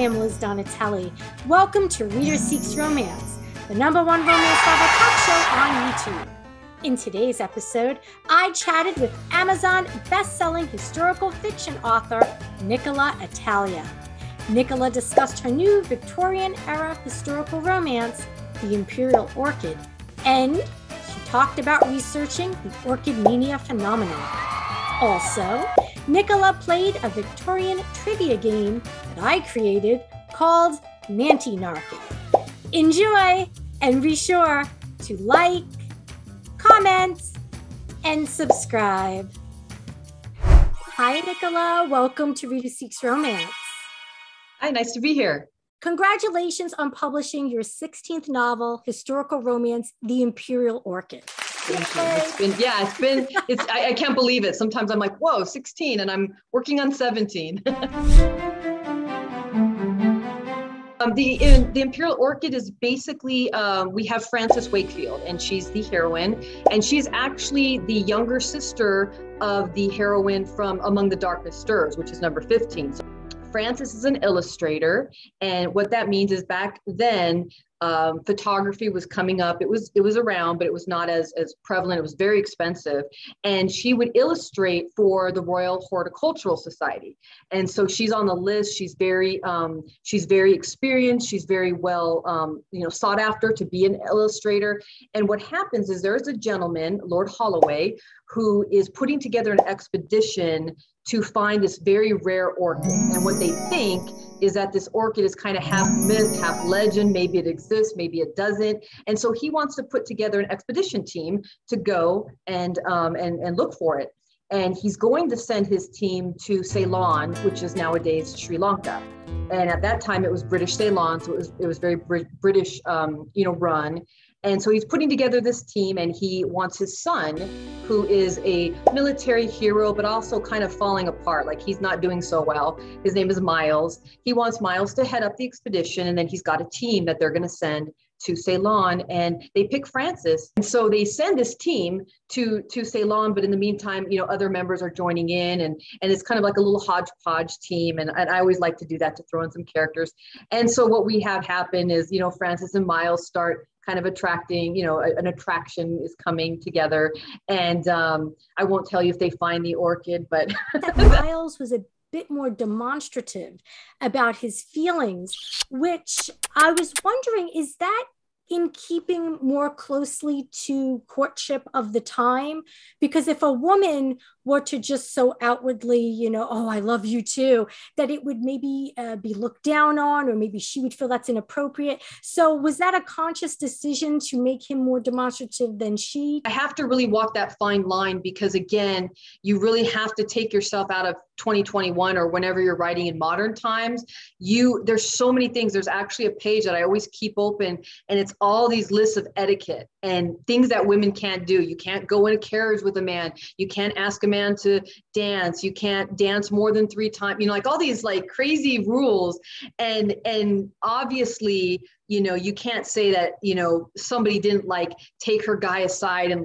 am Liz Donatelli. Welcome to Reader Seeks Romance, the #1 romance novel talk show on YouTube. In today's episode, I chatted with Amazon best-selling historical fiction author Nicola Italia. Nicola discussed her new Victorian-era historical romance, The Imperial Orchid, and she talked about researching the orchid mania phenomenon. Also, Nicola played a Victorian trivia game that I created called Nanty Narking. Enjoy, and be sure to like, comment, and subscribe. Hi, Nicola. Welcome to Reader Seeks Romance. Hi, nice to be here. Congratulations on publishing your 16th novel, historical romance, The Imperial Orchid. Thank you. I can't believe it. Sometimes I'm like, whoa, 16, and I'm working on 17. The Imperial Orchid is basically, we have Frances Wakefield, and she's the heroine, and she's actually the younger sister of the heroine from Among the Darkness Stirs, which is number 15. So Frances is an illustrator, and what that means is back then, photography was coming up. It was around, but it was not as prevalent. It was very expensive, and she would illustrate for the Royal Horticultural Society. And so she's on the list. She's very experienced. She's very well, sought after to be an illustrator. And what happens is there's a gentleman, Lord Holloway, who is putting together an expedition to find this very rare orchid. And what they think is that this orchid is kind of half myth, half legend. Maybe it exists, maybe it doesn't. And so he wants to put together an expedition team to go and look for it. And he's going to send his team to Ceylon, which is nowadays Sri Lanka. And at that time, it was British Ceylon, so it was very British, run. And so he's putting together this team, and he wants his son, who is a military hero, but also kind of falling apart. Like, he's not doing so well. His name is Miles. He wants Miles to head up the expedition, and then he's got a team that they're going to send to Ceylon, and they pick Frances. And so they send this team to Ceylon, but in the meantime, other members are joining in, and it's kind of like a little hodgepodge team. And I always like to do that, to throw in some characters. And so what we have happen is, Frances and Miles start kind of attracting, an attraction is coming together. And I won't tell you if they find the orchid, but Miles was a bit more demonstrative about his feelings, which I was wondering, is that in keeping more closely to courtship of the time? Because if a woman were to just so outwardly, oh, I love you too, that it would maybe be looked down on, or maybe she would feel that's inappropriate. So was that a conscious decision to make him more demonstrative than she? I have to really walk that fine line, because again, you really have to take yourself out of 2021 or whenever you're writing in modern times. There's so many things. There's actually a page that I always keep open, and it's all these lists of etiquette and things that women can't do. You can't go in a carriage with a man. You can't ask a man to dance. You can't dance more than 3 times, like all these like crazy rules. And obviously, you can't say that, somebody didn't like take her guy aside and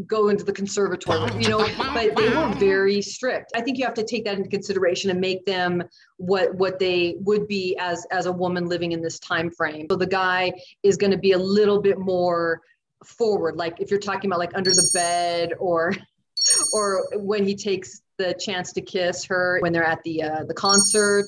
go into the conservatory, but they were very strict. I think you have to take that into consideration and make them what they would be as a woman living in this time frame. So the guy is going to be a little bit more forward, like if you're talking about like under the bed, or when he takes the chance to kiss her when they're at the concert,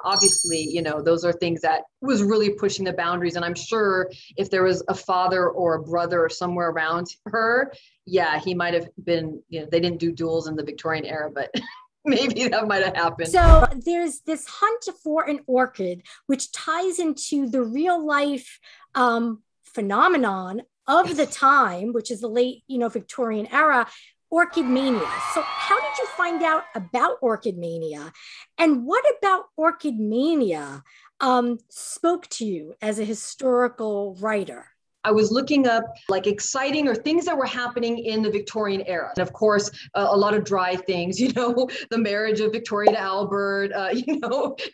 obviously, those are things that was really pushing the boundaries. And I'm sure if there was a father or a brother or somewhere around her, he might have been, they didn't do duels in the Victorian era, but maybe that might have happened. So there's this hunt for an orchid, which ties into the real life phenomenon of the time, which is the late, Victorian era, orchid mania. So how did you find out about orchid mania? And what about orchid mania spoke to you as a historical writer? I was looking up like exciting or things that were happening in the Victorian era. And of course, a lot of dry things, the marriage of Victoria to Albert,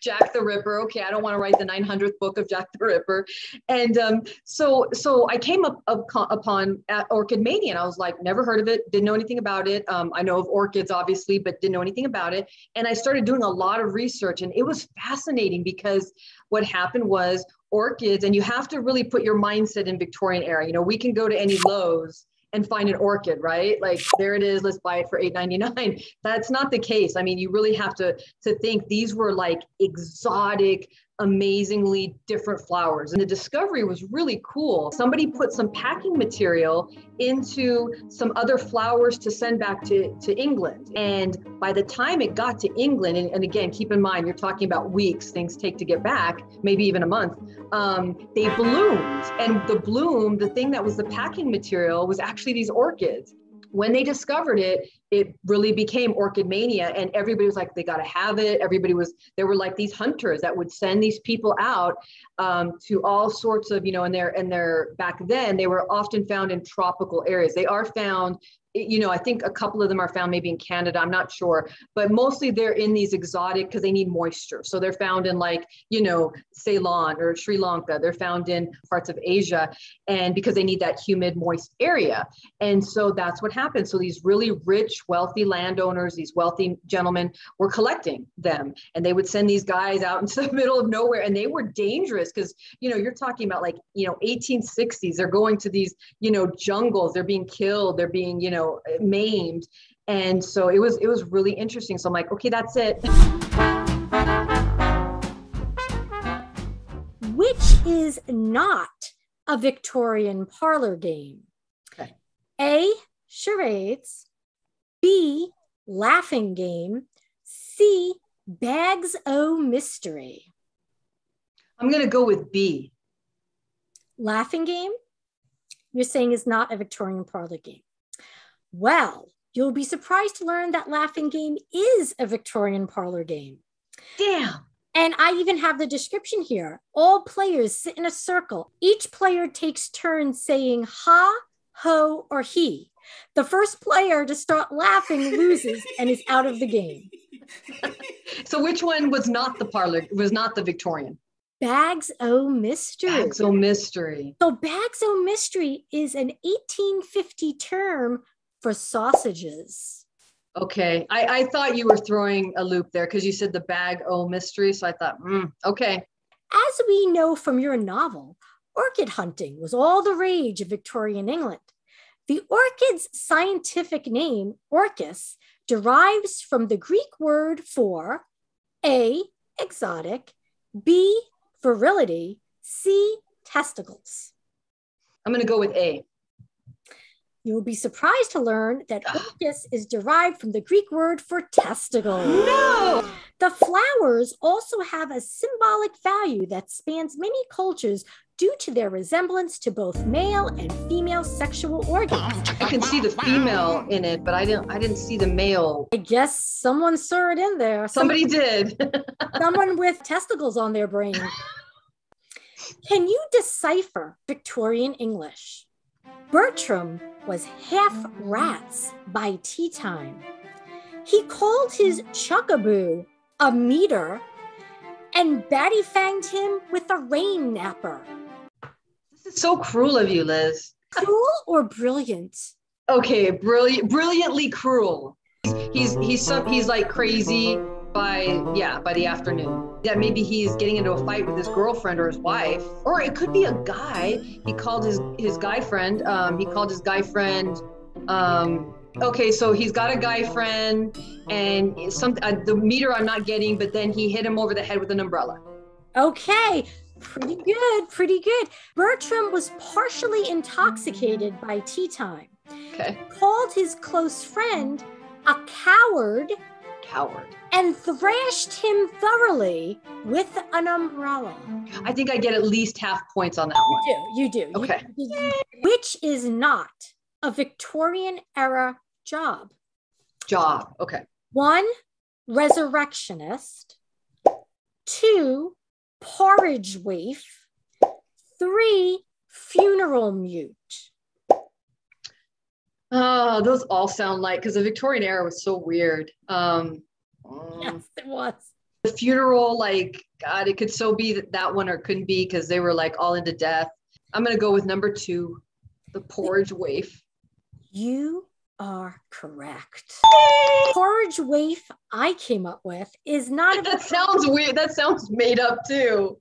Jack the Ripper. Okay, I don't want to write the 900th book of Jack the Ripper. And so I came upon Orchid Mania, and I was like, never heard of it, didn't know anything about it. I know of orchids, obviously, but didn't know anything about it. And I started doing a lot of research, and it was fascinating because what happened was orchids, and you have to really put your mindset in Victorian era. We can go to any Lowe's and find an orchid, right? Like, there it is, let's buy it for $8.99. That's not the case. I mean, you really have to think these were like exotic, amazingly different flowers. And the discovery was really cool. Somebody put some packing material into some other flowers to send back to England. And by the time it got to England, and again, keep in mind, you're talking about weeks, things take to get back, maybe even a month, they bloomed. And the thing that was the packing material was actually these orchids. When they discovered it, it really became Orchid Mania, and everybody was like, they got to have it. There were like these hunters that would send these people out to all sorts of, and they're back then, they were often found in tropical areas. They are found, I think a couple of them are found maybe in Canada, I'm not sure, but mostly they're in these exotic because they need moisture. So they're found in like, Ceylon or Sri Lanka. They're found in parts of Asia, and because they need that humid, moist area. And so that's what happened. So these really rich, wealthy landowners, these wealthy gentlemen were collecting them, and they would send these guys out into the middle of nowhere, and they were dangerous because, you're talking about like, 1860s, they're going to these, jungles, they're being killed, they're being, maimed. And so it was really interesting. So I'm like, okay, that's it. Which is not a Victorian parlor game? Okay. A, charades. B, laughing game. C, bags o' mystery. I'm going to go with B. Laughing game, you're saying is not a Victorian parlor game. Well, you'll be surprised to learn that laughing game is a Victorian parlor game. Damn. And I even have the description here. All players sit in a circle. Each player takes turns saying ha, ho, or he. The first player to start laughing loses and is out of the game. So which one was not the Victorian? Bags o' Mystery. Bags o' Mystery. So Bags o' Mystery is an 1850 term for sausages. Okay. I thought you were throwing a loop there because you said the bag o' mystery. So I thought, okay. As we know from your novel, orchid hunting was all the rage of Victorian England. The orchid's scientific name, orchis, derives from the Greek word for A, exotic, B, virility, C, testicles. I'm going to go with A. You'll be surprised to learn that orchis is derived from the Greek word for testicle. No! The flowers also have a symbolic value that spans many cultures due to their resemblance to both male and female sexual organs. I can see the female in it, but I didn't see the male. I guess someone saw it in there. Somebody did. Someone with testicles on their brain. Can you decipher Victorian English? Bertram was half rats by tea time. He called his chuckaboo a meter and batty-fanged him with a rain napper. This is so cruel of you, Liz. Cruel or brilliant? Okay, brilliantly cruel. He's like crazy by the afternoon. Yeah, maybe he's getting into a fight with his girlfriend or his wife, or it could be a guy. He called his guy friend. Okay, so he's got a guy friend, and the meter I'm not getting, but then he hit him over the head with an umbrella. Okay, pretty good, pretty good. Bertram was partially intoxicated by tea time. Okay. He called his close friend a coward. And thrashed him thoroughly with an umbrella. I think I get at least half points on that one. You do. Okay. Which is not a Victorian era job. Okay. 1, resurrectionist. 2, porridge waif. 3, funeral mute. Oh, those all sound like, because the Victorian era was so weird. Yes, it was. The funeral, like, God, it could so be that one, or it couldn't be because they were like all into death. I'm going to go with number 2, the porridge waif. You are correct. Porridge waif I came up with is not. That sounds weird. That sounds made up too.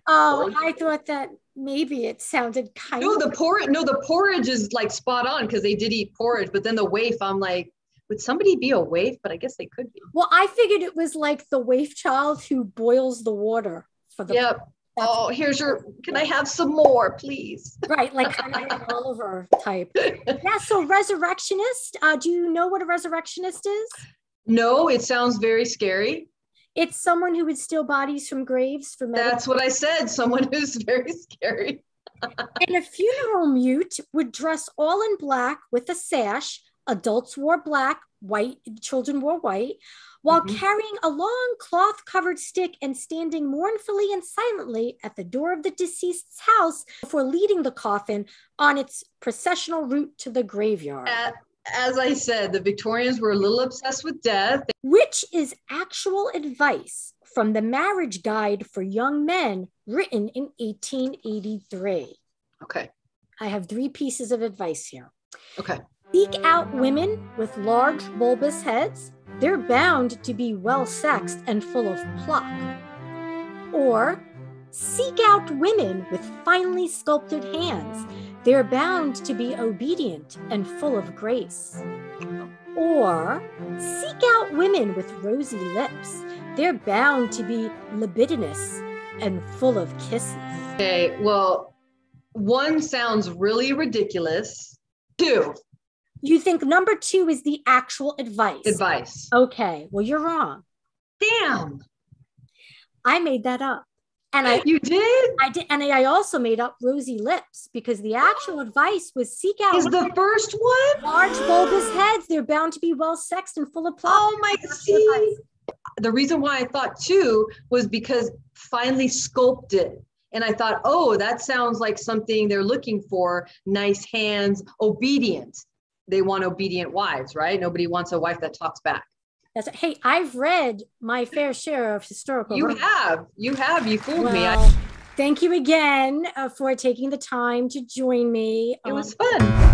Oh, I thought that maybe it sounded kind of. The porridge is like spot on because they did eat porridge, but then the waif, I'm like, would somebody be a waif? But I guess they could be. Well, I figured it was like the waif child who boils the water for the. Yep. Oh, can I have some more, please? Right, like kind of an Oliver type. Yeah, so resurrectionist. Do you know what a resurrectionist is? No, it sounds very scary. It's someone who would steal bodies from graves for medical. That's what I said. Someone who's very scary. And a funeral mute would dress all in black with a sash. Adults wore black, white, children wore white, while carrying a long cloth-covered stick and standing mournfully and silently at the door of the deceased's house before leading the coffin on its processional route to the graveyard. As I said, the Victorians were a little obsessed with death. Which is actual advice from the Marriage Guide for Young Men, written in 1883. Okay. I have 3 pieces of advice here. Okay. Seek out women with large bulbous heads. They're bound to be well-sexed and full of pluck. Or seek out women with finely sculpted hands. They're bound to be obedient and full of grace. Or seek out women with rosy lips. They're bound to be libidinous and full of kisses. Okay, well, 1 sounds really ridiculous. 2. You think number 2 is the actual advice? Advice. Okay, well, you're wrong. Damn. I made that up. You did? I did, and I also made up rosy lips because the actual advice was seek out. Is the first one? Large bulbous heads. They're bound to be well-sexed and full of pluck. Oh my, see? The reason why I thought 2 was because finely sculpted. And I thought, oh, that sounds like something they're looking for. Nice hands, obedient. They want obedient wives, right? Nobody wants a wife that talks back. Hey, I've read my fair share of historical. You have. You fooled me. Thank you again for taking the time to join me. It was fun.